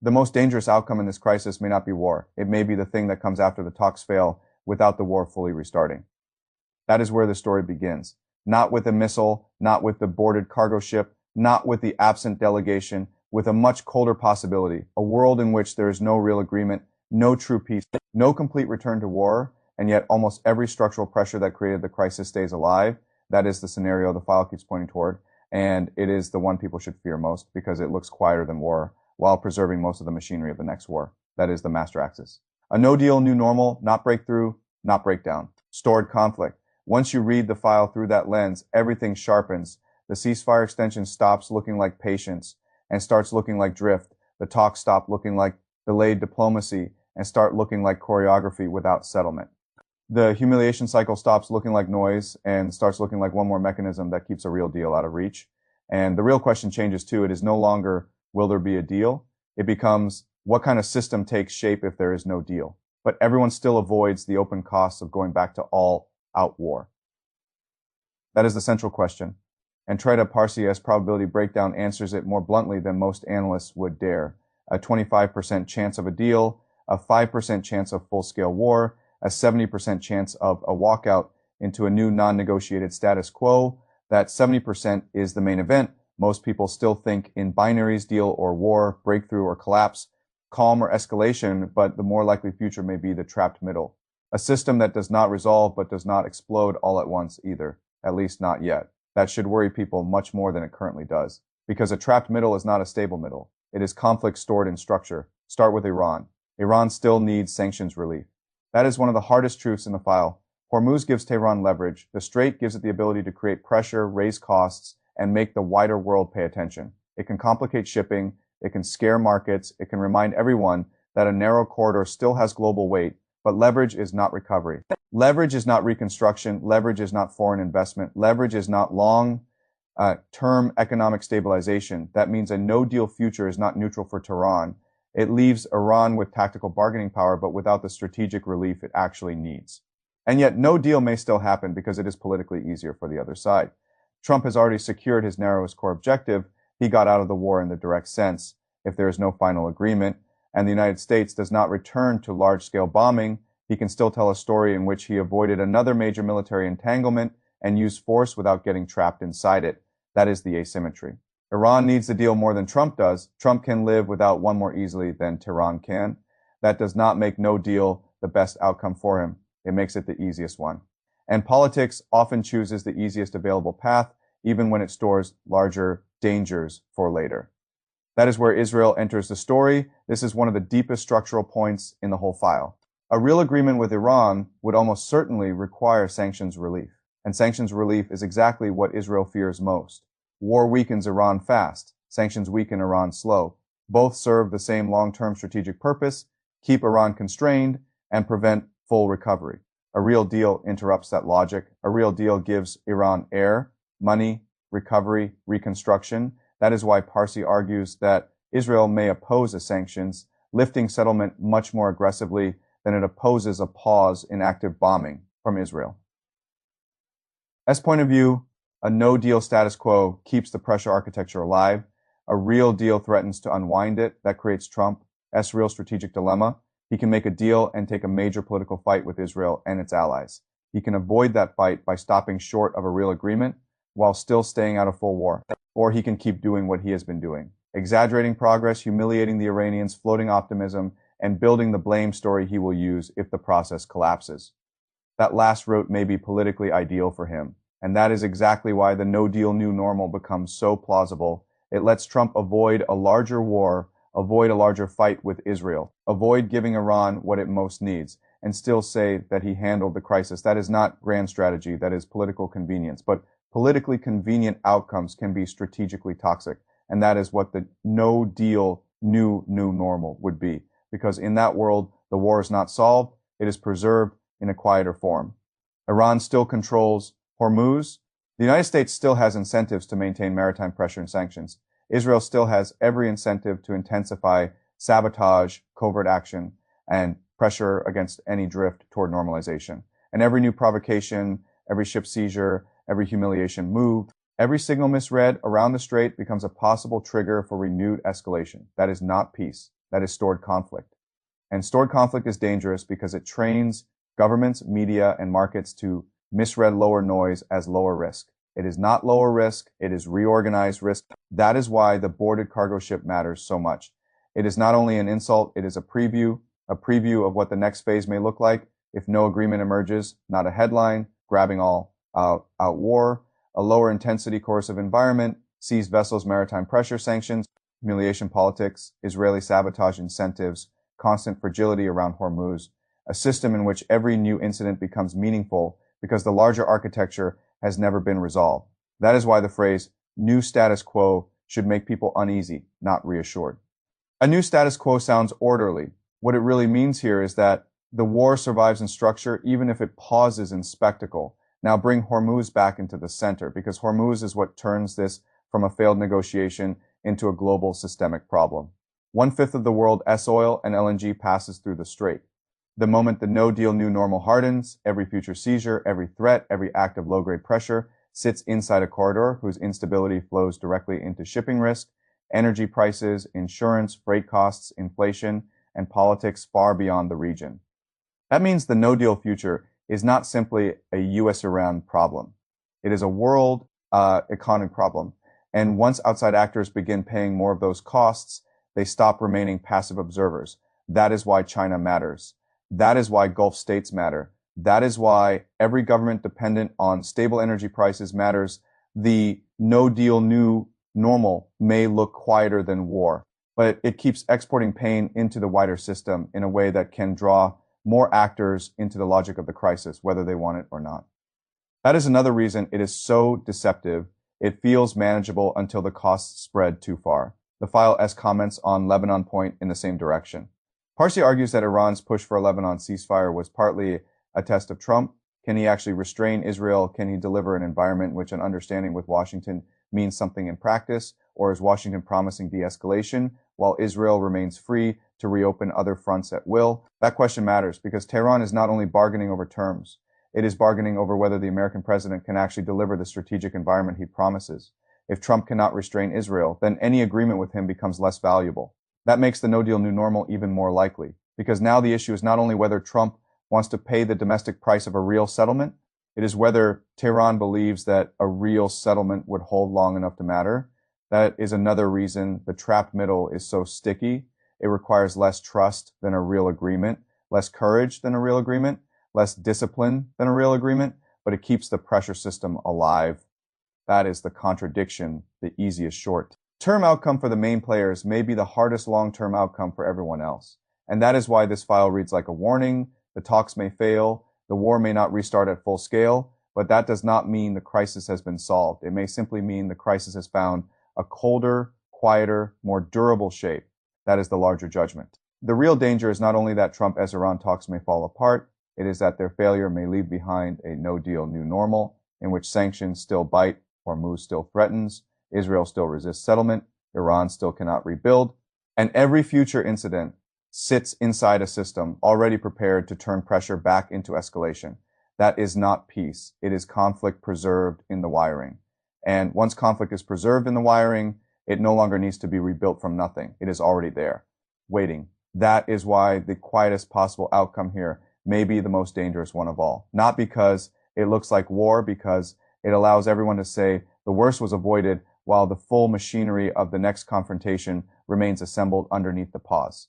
The most dangerous outcome in this crisis may not be war. It may be the thing that comes after the talks fail without the war fully restarting. That is where the story begins. Not with a missile, not with the boarded cargo ship, not with the absent delegation, with a much colder possibility, a world in which there is no real agreement, no true peace, no complete return to war, and yet almost every structural pressure that created the crisis stays alive. That is the scenario the file keeps pointing toward, and it is the one people should fear most because it looks quieter than war while preserving most of the machinery of the next war. That is the master axis. A no-deal new normal, not breakthrough, not breakdown. Stored conflict. Once you read the file through that lens, everything sharpens. The ceasefire extension stops looking like patience and starts looking like drift. The talks stop looking like delayed diplomacy and start looking like choreography without settlement. The humiliation cycle stops looking like noise and starts looking like one more mechanism that keeps a real deal out of reach. And the real question changes too. It is no longer, will there be a deal? It becomes, what kind of system takes shape if there is no deal? But everyone still avoids the open costs of going back to all-out war. That is the central question. And Treta Parsi's probability breakdown answers it more bluntly than most analysts would dare. A 25% chance of a deal, a 5% chance of full-scale war, a 70% chance of a walkout into a new non-negotiated status quo. That 70% is the main event. Most people still think in binaries, deal or war, breakthrough or collapse, calm or escalation, but the more likely future may be the trapped middle. A system that does not resolve but does not explode all at once either, at least not yet. That should worry people much more than it currently does, because a trapped middle is not a stable middle. It is conflict stored in structure. Start with Iran. Iran still needs sanctions relief. That is one of the hardest truths in the file. Hormuz gives Tehran leverage. The Strait gives it the ability to create pressure, raise costs, and make the wider world pay attention. It can complicate shipping. It can scare markets. It can remind everyone that a narrow corridor still has global weight, but leverage is not recovery. Leverage is not reconstruction. Leverage is not foreign investment. Leverage is not long-term economic stabilization. That means a no-deal future is not neutral for Tehran. It leaves Iran with tactical bargaining power, but without the strategic relief it actually needs. And yet no deal may still happen because it is politically easier for the other side. Trump has already secured his narrowest core objective. He got out of the war in the direct sense. If there is no final agreement and the United States does not return to large-scale bombing, he can still tell a story in which he avoided another major military entanglement and used force without getting trapped inside it. That is the asymmetry. Iran needs the deal more than Trump does. Trump can live without one more easily than Tehran can. That does not make no deal the best outcome for him. It makes it the easiest one. And politics often chooses the easiest available path, even when it stores larger dangers for later. That is where Israel enters the story. This is one of the deepest structural points in the whole file. A real agreement with Iran would almost certainly require sanctions relief. And sanctions relief is exactly what Israel fears most. War weakens Iran fast. Sanctions weaken Iran slow. Both serve the same long-term strategic purpose, keep Iran constrained, and prevent full recovery. A real deal interrupts that logic. A real deal gives Iran air, money, recovery, reconstruction. That is why Parsi argues that Israel may oppose the sanctions, lifting settlement much more aggressively than it opposes a pause in active bombing from Israel. As point of view, a no-deal status quo keeps the pressure architecture alive. A real deal threatens to unwind it. That creates Trump's real strategic dilemma. He can make a deal and take a major political fight with Israel and its allies. He can avoid that fight by stopping short of a real agreement while still staying out of full war. Or he can keep doing what he has been doing, exaggerating progress, humiliating the Iranians, floating optimism, and building the blame story he will use if the process collapses. That last route may be politically ideal for him. And that is exactly why the no-deal new normal becomes so plausible. It lets Trump avoid a larger war, avoid a larger fight with Israel, avoid giving Iran what it most needs, and still say that he handled the crisis. That is not grand strategy, that is political convenience. But politically convenient outcomes can be strategically toxic. And that is what the no-deal new normal would be. Because in that world, the war is not solved, it is preserved in a quieter form. Iran still controls Hormuz. The United States still has incentives to maintain maritime pressure and sanctions. Israel still has every incentive to intensify sabotage, covert action, and pressure against any drift toward normalization. And every new provocation, every ship seizure, every humiliation move, every signal misread around the strait becomes a possible trigger for renewed escalation. That is not peace. that is stored conflict. And stored conflict is dangerous because it trains governments, media, and markets to misread lower noise as lower risk. It is not lower risk, it is reorganized risk. That is why the boarded cargo ship matters so much. It is not only an insult, it is a preview of what the next phase may look like if no agreement emerges, not a headline, grabbing all out war, a lower intensity coercive environment, seized vessels, maritime pressure sanctions, humiliation politics, Israeli sabotage incentives, constant fragility around Hormuz, a system in which every new incident becomes meaningful because the larger architecture has never been resolved. That is why the phrase new status quo should make people uneasy, not reassured. A new status quo sounds orderly. What it really means here is that the war survives in structure even if it pauses in spectacle. Now bring Hormuz back into the center, because Hormuz is what turns this from a failed negotiation into a global systemic problem. 1/5 of the world S-oil and LNG passes through the strait. The moment the no-deal new normal hardens, every future seizure, every threat, every act of low-grade pressure sits inside a corridor whose instability flows directly into shipping risk, energy prices, insurance, freight costs, inflation, and politics far beyond the region. That means the no-deal future is not simply a US-Iran problem. It is a world economic problem. And once outside actors begin paying more of those costs, they stop remaining passive observers. That is why China matters. That is why Gulf states matter. That is why every government dependent on stable energy prices matters. The no-deal new normal may look quieter than war, but it keeps exporting pain into the wider system in a way that can draw more actors into the logic of the crisis, whether they want it or not. That is another reason it is so deceptive. It feels manageable until the costs spread too far. The file S comments on Lebanon point in the same direction. Parsi argues that Iran's push for a Lebanon ceasefire was partly a test of Trump. Can he actually restrain Israel? Can he deliver an environment in which an understanding with Washington means something in practice? Or is Washington promising de-escalation while Israel remains free to reopen other fronts at will? That question matters because Tehran is not only bargaining over terms, it is bargaining over whether the American president can actually deliver the strategic environment he promises. If Trump cannot restrain Israel, then any agreement with him becomes less valuable. That makes the no-deal new normal even more likely, because now the issue is not only whether Trump wants to pay the domestic price of a real settlement, it is whether Tehran believes that a real settlement would hold long enough to matter. That is another reason the trapped middle is so sticky. It requires less trust than a real agreement, less courage than a real agreement, less discipline than a real agreement, but it keeps the pressure system alive. That is the contradiction, the easiest short. Term outcome for the main players may be the hardest long-term outcome for everyone else. And that is why this file reads like a warning. The talks may fail. The war may not restart at full scale, but that does not mean the crisis has been solved. It may simply mean the crisis has found a colder, quieter, more durable shape. That is the larger judgment. The real danger is not only that Trump as Iran talks may fall apart, it is that their failure may leave behind a no-deal new normal in which sanctions still bite, Hormuz still threatens, Israel still resists settlement, Iran still cannot rebuild, and every future incident sits inside a system already prepared to turn pressure back into escalation. That is not peace. It is conflict preserved in the wiring. And once conflict is preserved in the wiring, it no longer needs to be rebuilt from nothing. It is already there, waiting. That is why the quietest possible outcome here may be the most dangerous one of all. Not because it looks like war, because it allows everyone to say the worst was avoided while the full machinery of the next confrontation remains assembled underneath the pause.